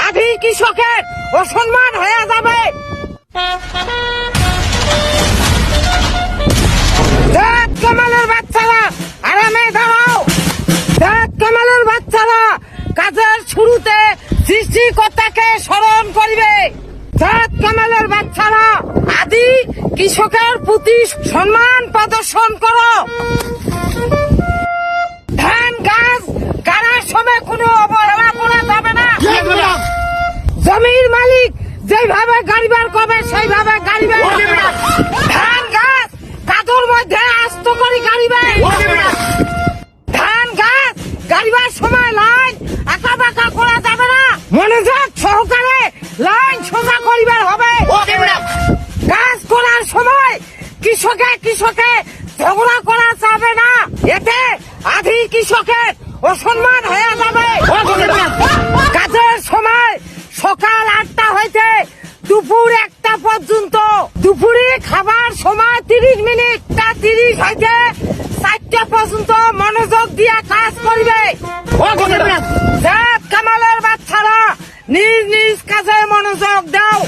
আধি কৃষকের অসম্মান হয়ে যাবে। জাত কামালের বাচ্চারা আরামে দাঁড়াও। জাত কামালের বাচ্চারা কাজের শুরুতে সৃষ্টিকর্তাকে স্মরণ করিবে। জাত কামালের বাচ্চারা আদি কৃষকের প্রতি সম্মান প্রদর্শন করো। ধান গাছ গাড়ার সময় কোনো অবহেলা করা যাবে না। জমির মালিক যেভাবে গাড়িবার করবে সেইভাবে গাড়িবে। ধান গাছ কাদুর মধ্যে আস্ত করে গাড়িবে। ধান গাছ গাড়িবার সময় লাইন আঁকা বাঁকা করা যাবে না। মনোযোগ সহকারে লাইন সোজা করিবার হবে। কাজ করার সময় কৃষকে ঝগড়া করা যাবে না, এতে আধি কৃষকের অসম্মান হয়ে যাবে। কাজের সময় সকাল 8টা হইতে দুপুর 1টা পর্যন্ত, দুপুরে খাবার সময় 30 মিনিট, 30 হইতে 4টা পর্যন্ত মনোযোগ দিয়ে কাজ করবে। জাত কামালের বাচ্চারা নিজ নিজ কাজে মনোযোগ দাও।